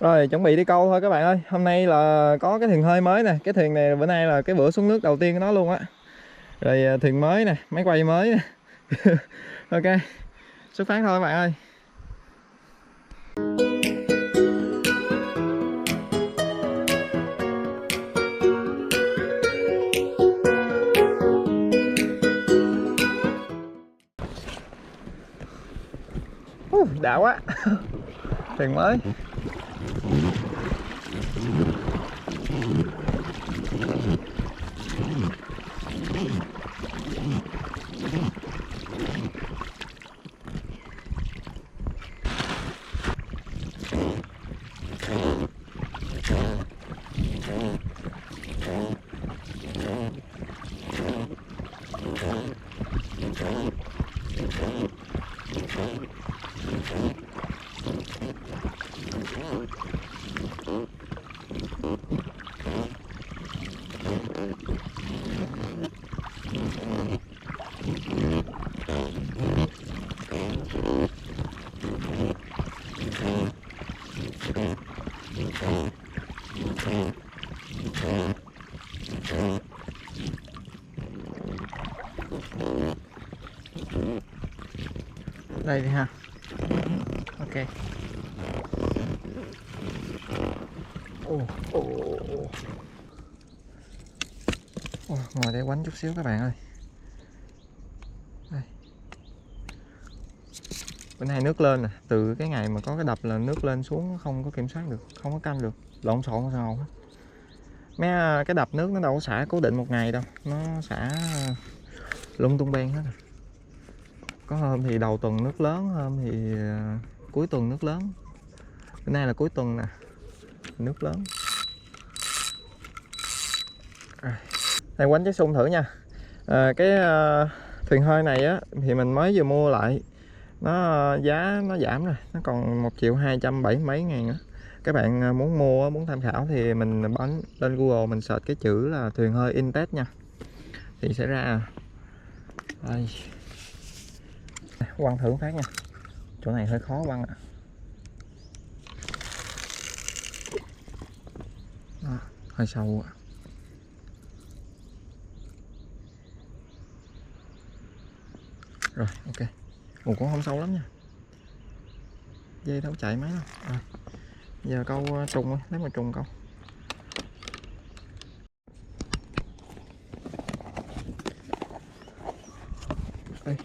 Rồi chuẩn bị đi câu thôi các bạn ơi. Hôm nay là có cái thuyền hơi mới nè. Cái thuyền này bữa nay là cái bữa xuống nước đầu tiên của nó luôn á. Rồi thuyền mới nè, máy quay mới nè. Ok, xuất phát thôi các bạn ơi. Đã quá. Thuyền mới. Đây đi ha. Ok. Ngồi đây quánh chút xíu các bạn ơi. Đây. Bữa nay nước lên nè, từ cái ngày mà có cái đập là nước lên xuống không có kiểm soát được, không có canh được, lộn xộn sao hết. Mấy cái đập nước nó đâu có xả cố định một ngày đâu, nó xả lung tung beng hết. Có hôm thì đầu tuần nước lớn, hôm thì cuối tuần nước lớn. Bữa nay là cuối tuần nè, nước lớn. Đây quánh trái sung thử nha. Thuyền hơi này á thì mình mới vừa mua lại, nó giá nó giảm rồi, nó còn 1.270 mấy ngàn á. Các bạn muốn mua, muốn tham khảo thì mình bấm lên Google, mình search cái chữ là thuyền hơi Intex nha, thì sẽ ra. Đây, quăng thử phát nha. Chỗ này hơi khó quăng ạ. Hơi sâu ạ. Rồi ok. Cũng không sâu lắm nha, dây đâu chạy mấy đâu. Rồi giờ câu trùng thôi, nếu mà trùng câu. Đây.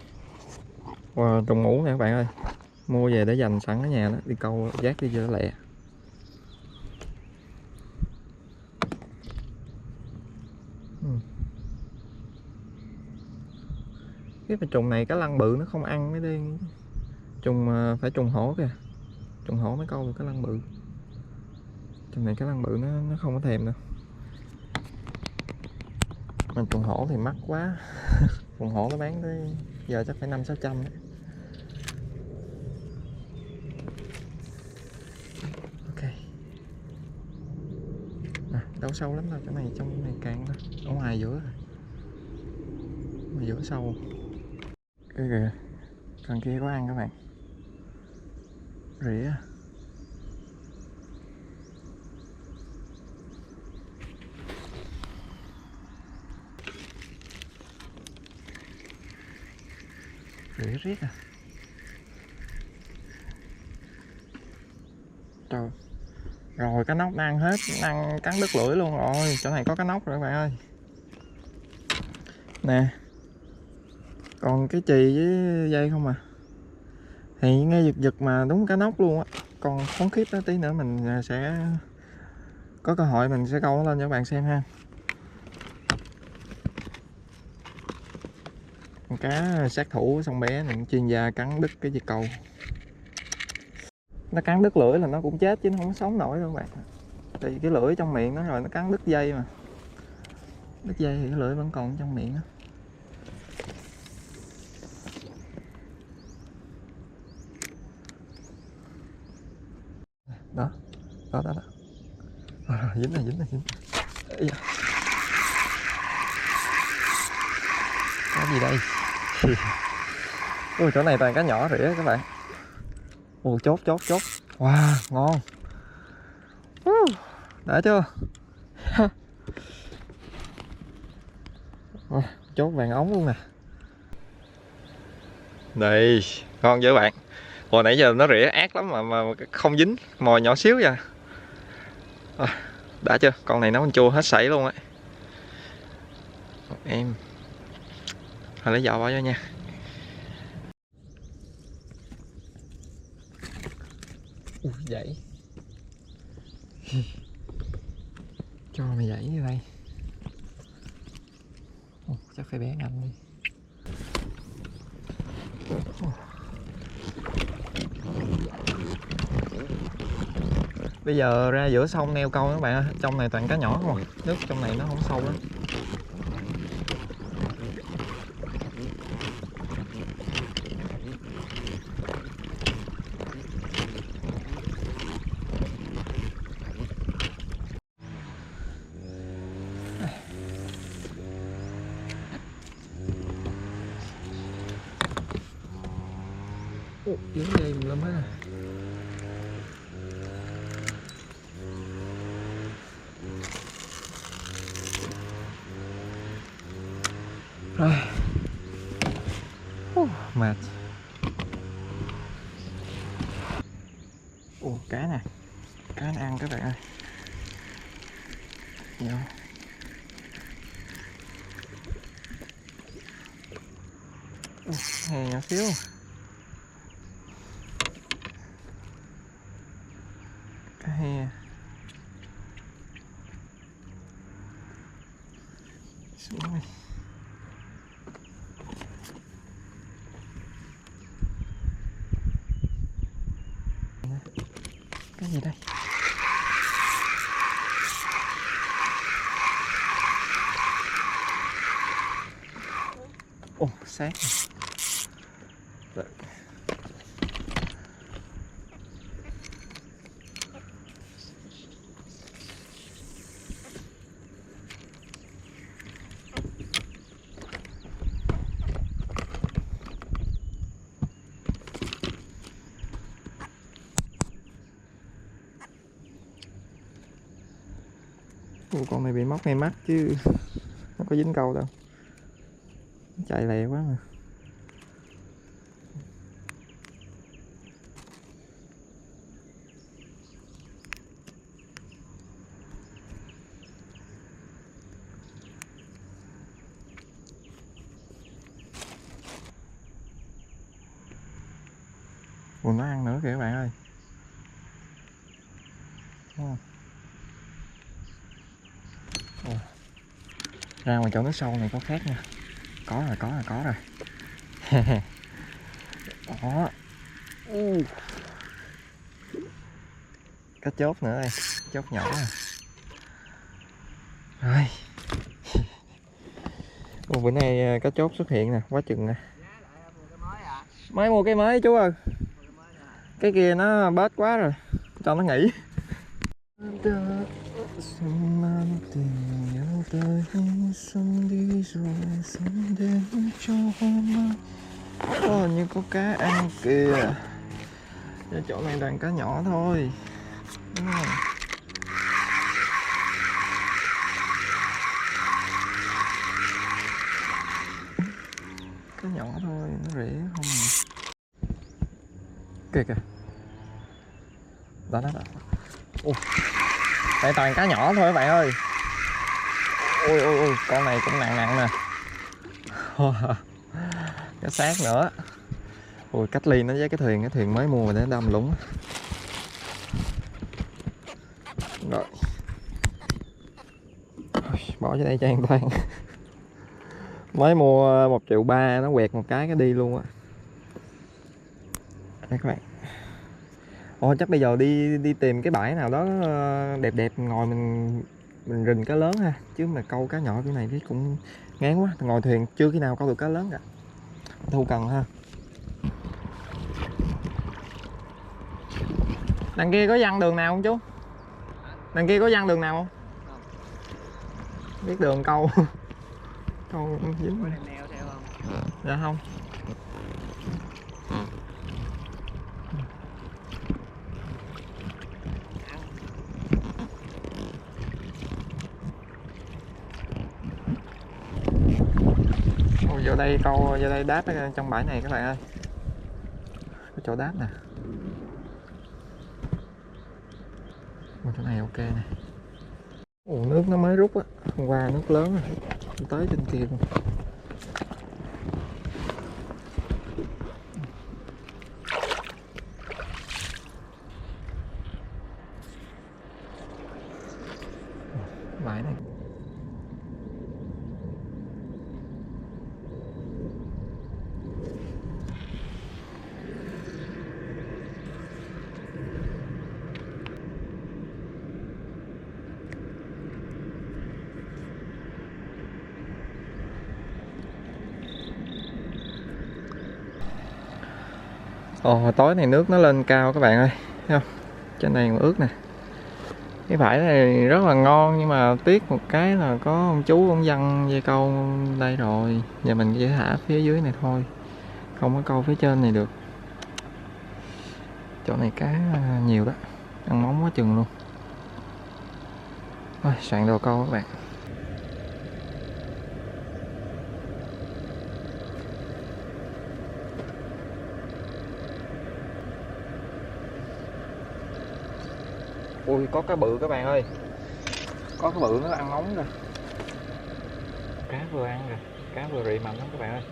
Wow, trùng ngủ nè các bạn ơi, mua về để dành sẵn ở nhà đó, đi câu vác đi cho nó lẹ. Cái trùng này cái lăng bự nó không ăn mới đi. Trùng phải trùng hổ kìa, trùng hổ mới câu được cái lăng bự. Trùng này cái lăng bự nó không có thèm đâu. Mà trùng hổ thì mắc quá. Trùng hổ nó bán tới giờ chắc phải 500-600 đấy. Ok. Đâu sâu lắm đâu, cái này trong cái này càng thôi, ở ngoài giữa rồi. Ngoài giữa sâu. Cái kìa, cần kia có ăn các bạn. Rỉa. Rỉa riết à. Trời. Rồi cá nóc nó ăn hết, nó ăn cắn đứt lưỡi luôn rồi. Chỗ này có cá nóc rồi các bạn ơi. Nè. Còn cái chì với dây không à. Thì nghe giật giật mà đúng cá nóc luôn á. Còn khốn khiếp đó, tí nữa mình sẽ có cơ hội mình sẽ câu nó lên cho các bạn xem ha. Con cá sát thủ sông bé này chuyên gia cắn đứt cái dây câu. Nó cắn đứt lưỡi là nó cũng chết chứ nó không sống nổi đâu các bạn. Tại vì cái lưỡi trong miệng nó rồi, nó cắn đứt dây mà. Đứt dây thì cái lưỡi vẫn còn trong miệng đó. Đó. Đó đó đó. Dính này, dính này, dính. Cái gì đây? Ui, chỗ này toàn cá nhỏ rỉa các bạn. Ui, chốt. Wow, ngon. Đã chưa? Chốt vàng ống luôn nè. Đây, ngon chưa bạn? Hồi nãy giờ nó rỉa ác lắm mà không dính, mồi nhỏ xíu vậy. Đã chưa? Con này nấu ăn chua hết sảy luôn á. Em thôi lấy vỏ bỏ vô nha. Dãy. Cho mày dãy như đây. Chắc phải bé ngành đi. Bây giờ ra giữa sông neo câu các bạn ơi. Trong này toàn cá nhỏ không à. Nước trong này nó không sâu lắm. Dính dây lắm hết. Rồi. Mệt. Cá nè. Cá nó ăn các bạn ơi. Vô. Hè nhỏ xíu. Cá he. Xuống đi. Cái gì đây? Sát. Con này bị móc ngay mắt chứ nó có dính câu đâu, chạy lẹ quá mà. Nó ăn nữa kìa các bạn ơi. Ra ngoài chỗ nước sâu này có khác nha. Có rồi. Đó. Cá chốt nữa đây, chốt nhỏ rồi. Bữa nay cá chốt xuất hiện nè, quá chừng nè. Mới mua cái mới chú ơi. Cái kia nó bết quá rồi, cho nó nghỉ. Như có cá ăn kìa. Cái chỗ này toàn cá nhỏ thôi. Cá nhỏ thôi, nó rỉa không à. Kìa. Đó. Đây toàn cá nhỏ thôi các bạn ơi. Ôi, con này cũng nặng nè. Cái xác nữa. Cách ly nó với cái thuyền mới mua mà để đâm lũng. Rồi. Bỏ cho đây cho an toàn. Mới mua 1,3 triệu, nó quẹt một cái đi luôn á. Đây các bạn. Chắc bây giờ đi tìm cái bãi nào đó đẹp ngồi mình rình cá lớn ha, chứ mà câu cá nhỏ cái này thì cũng ngán quá. Ngồi thuyền chưa khi nào câu được cá lớn cả. Thu cần ha. Đằng kia có văng đường nào không chú? Đằng kia có văng đường nào không? Biết đường câu. Câu dính. Dạ không. vô đây câu, vô đây đáp trong bãi này các bạn ơi. Cái chỗ đáp nè. Chỗ này ok nè. Ồ, nước nó mới rút á, hôm qua nước lớn rồi, tới trên kia luôn. Bãi này. Ồ, tối này nước nó lên cao các bạn ơi, thấy không? Trên này còn ướt nè. Cái bãi này rất là ngon nhưng mà tiếc một cái là có ông chú ông dân dây câu đây rồi. Giờ mình chỉ thả phía dưới này thôi, không có câu phía trên này được. Chỗ này cá nhiều đó, ăn móng quá chừng luôn. Thôi, soạn đồ câu các bạn. Ui, có cá bự các bạn ơi, có cái bự nó ăn móng rồi. Cá vừa ăn rồi, cá vừa rị mầm lắm các bạn ơi.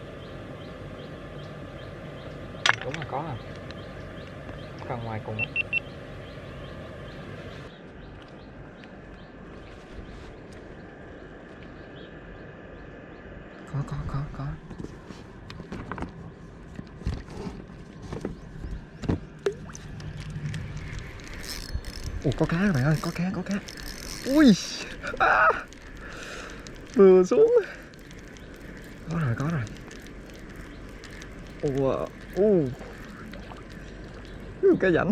Đúng là có à, cần ngoài cùng á. Có. Ủa, có cá các bạn ơi, có cá. Ui, vừa xuống. Có rồi. Cá rảnh.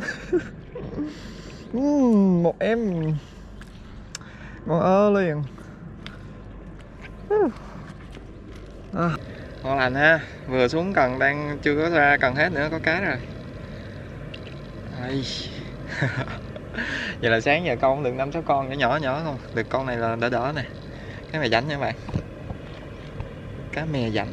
Một em ngon ơ liền. Ngon lành ha, vừa xuống cần đang chưa có ra cần hết nữa, có cá rồi. Vậy là sáng giờ câu được 5-6 con nhỏ không, được con này là đỡ nè. Cái mè rảnh nha các bạn, cá mè rảnh.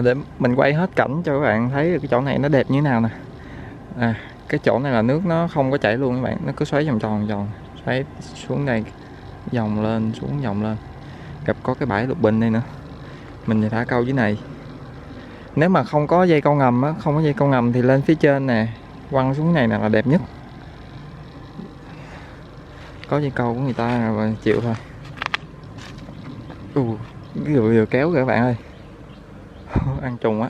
Để mình quay hết cảnh cho các bạn thấy cái chỗ này nó đẹp như thế nào nè. Cái chỗ này là nước nó không có chảy luôn các bạn, nó cứ xoáy vòng, xoáy xuống đây, vòng lên xuống, vòng lên. Gặp có cái bãi lục bình đây nữa, mình thả câu dưới này. Nếu mà không có dây câu ngầm á, không có dây câu ngầm thì lên phía trên nè, quăng xuống này nè là đẹp nhất. Có dây câu của người ta rồi chịu thôi. Vừa kéo kìa các bạn ơi. Ăn trùng á.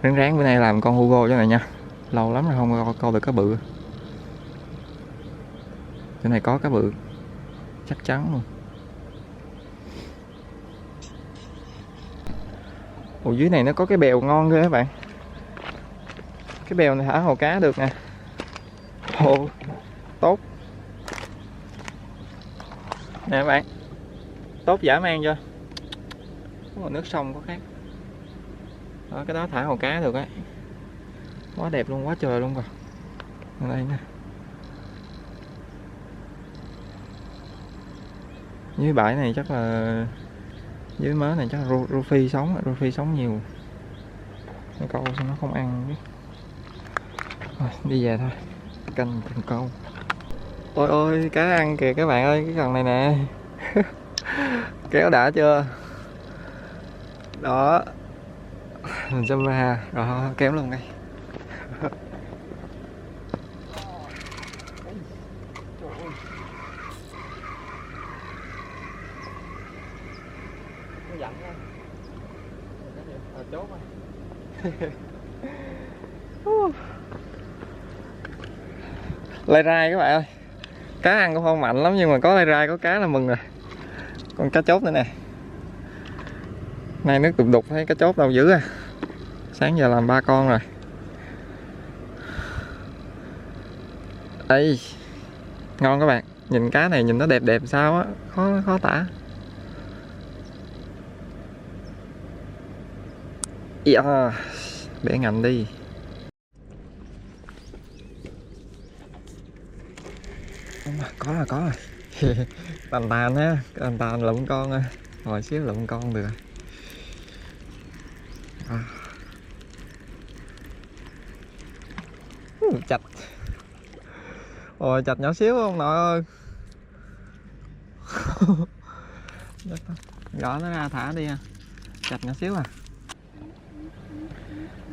Ráng bữa nay làm con Hugo cho này nha, lâu lắm rồi không câu được cá bự. Chỗ này có cá bự chắc chắn luôn. Ồ, dưới này nó có cái bèo ngon ghê các bạn. Cái bèo này thả hồ cá được nè. Ồ, tốt nè các bạn, tốt dã man chưa. Có một nước sông có khác đó, cái đó thả hồ cá được á, quá đẹp luôn, quá trời luôn rồi. Ở đây nè, dưới bãi này chắc là dưới mớ này chắc là Rufi sống nhiều. Cái câu sao nó không ăn. Rồi, đi về thôi, canh từng câu. Ôi ôi, cá ăn kìa các bạn ơi, cái cần này nè. Kéo đã chưa đó, mình xem ra rồi, kéo luôn đây. Lai rai các bạn ơi, cá ăn cũng không mạnh lắm nhưng mà có lai rai có cá là mừng rồi. Con cá chốt nữa nè, nay nước đục đục thấy cá chốt đâu dữ à. Sáng giờ làm 3 con rồi. Đây, ngon các bạn, nhìn cá này nhìn nó đẹp sao á, khó tả. Yeah. Để ngành đi. Có rồi. Tàn á, tàn lụm con á. Hồi xíu lụm con được. Chạch. Ôi chạch nhỏ xíu không nội ơi. Gõ nó ra thả đi nha. Chạch nhỏ xíu à.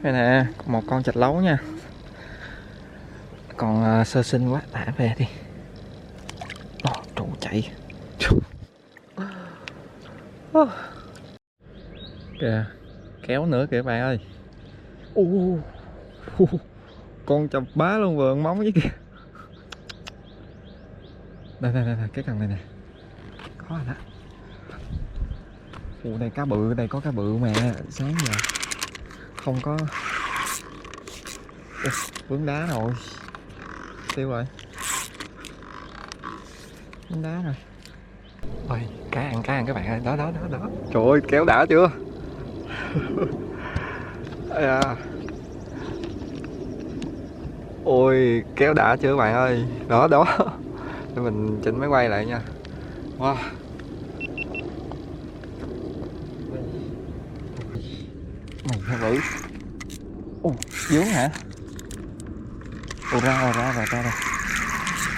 Đây nè, một con chạch lấu nha. Còn sơ sinh quá, thả về đi. Trụ chạy. Kìa, kéo nữa kìa bạn ơi. Con chọc bá luôn vườn móng với kìa. Đây, cái cần này nè. Có rồi đó. Đây cá bự, đây có cá bự mẹ. Sáng giờ không có. Vướng đá rồi. Tiêu rồi. Vướng đá rồi. Ôi, cá ăn các bạn ơi. Đó. Trời ơi, kéo đã chưa? Ôi, kéo đã chưa các bạn ơi. Đó. Để mình chỉnh máy quay lại nha. Wow. Mày hả bự. Dướng hả? Ra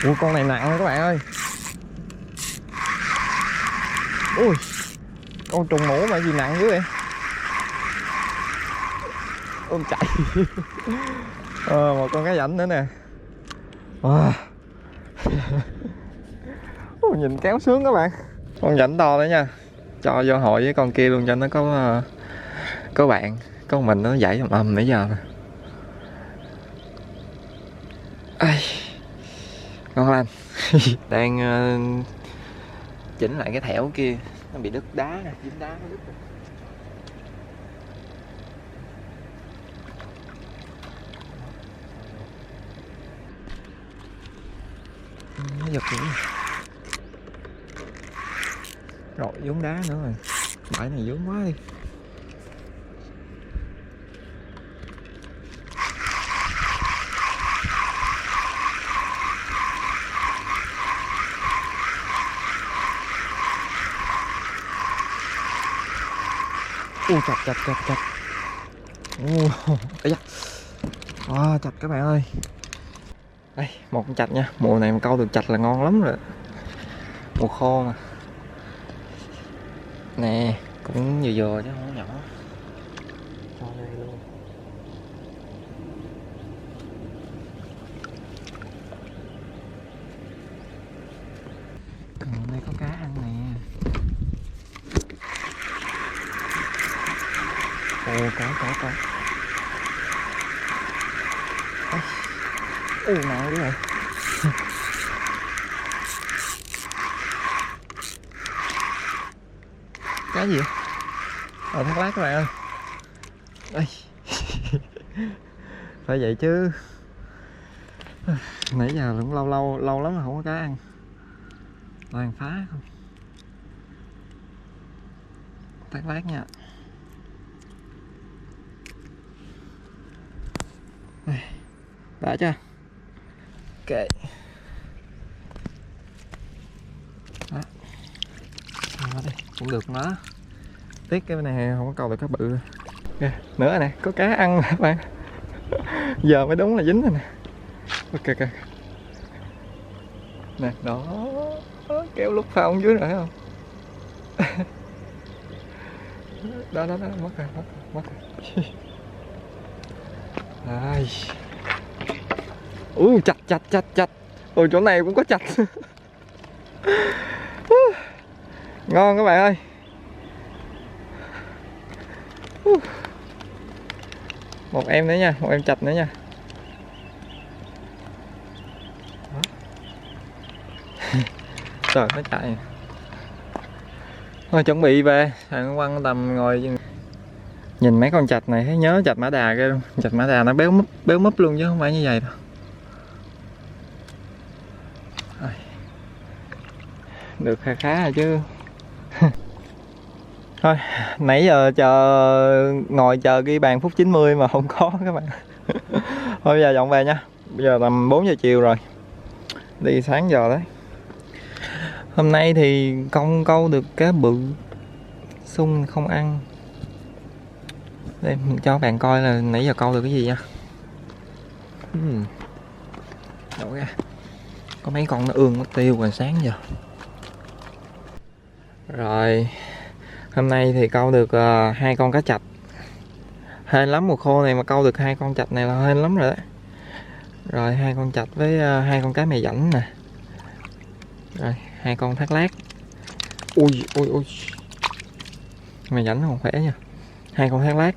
rồi. Con này nặng rồi các bạn ơi. Ui, con trùng mũ mà gì nặng dữ vậy? Con chạy. Một con cá rảnh nữa nè. Nhìn kéo sướng các bạn. Con rảnh to nữa nha. Cho vô hội với con kia luôn cho nó có bạn. Con mình nó dậy nãy giờ nè. Ngon lành. Đang chỉnh lại cái thẻo kia. Nó bị đứt đá nè, dính đá nó đứt rồi. Nó giật dữ. Rồi vướng đá nữa rồi. Bãi này vướng quá đi. Chặt. Chặt các bạn ơi. Đây, một con chạch nha. Mùa này mà câu được chạch là ngon lắm rồi. Mùa khô mà. Nè, cũng vừa chứ không có nhỏ. Cho đây luôn. Đây có cá ăn nè. Có. Nặng quá rồi. Cá gì vậy? Thác lát các bạn ơi. Đây. Phải vậy chứ. Nãy giờ cũng lâu lắm mà không có cá ăn. Toàn phá không. Thác lát nha. Đã chưa? Ok. Đó. Đây, cũng được đó. Tiếc cái này không có câu được cá bự. Nữa nè, có cá ăn mà các bạn. Giờ mới đúng là dính rồi nè. Ok. Nè, đó. Kéo lúc phong dưới rồi thấy không? Đó, mất rồi. Đây. Chặt. Ôi chỗ này cũng có chặt. Ngon các bạn ơi. Một em nữa nha, một em chặt nữa nha. Trời nó chạy. Thôi chuẩn bị về, thằng Quăng tầm ngồi nhìn mấy con chạch này thấy nhớ chạch mã đà kia luôn. Chạch mã đà nó béo múp luôn chứ không phải như vậy đâu. Được khá rồi chứ. Thôi, nãy giờ ngồi chờ ghi bàn phút 90 mà không có các bạn. Thôi giờ dọn về nha. Bây giờ tầm 4 giờ chiều rồi. Đi sáng giờ đấy. Hôm nay thì câu được cá bự. Sung không ăn. Đây mình cho các bạn coi là nãy giờ câu được cái gì nha. Đổ ra. Có mấy con nó ương mất tiêu rồi sáng giờ. Rồi. Hôm nay thì câu được 2 con cá chạch. Hên lắm, mùa khô này mà câu được 2 con chạch này là hên lắm rồi đấy. Rồi 2 con chạch với 2 con cá mè rảnh nè. Rồi 2 con thác lát. Ui ui ui. Mè rảnh không khỏe nha. 2 con thác lát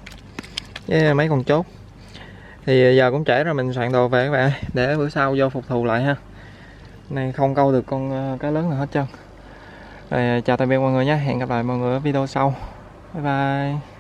với mấy con chốt. Thì giờ cũng trễ rồi, mình soạn đồ về các bạn, để bữa sau vô phục thù lại ha. Này không câu được con cá lớn nào hết trơn. Rồi chào tạm biệt mọi người nhé, hẹn gặp lại mọi người ở video sau. Bye bye.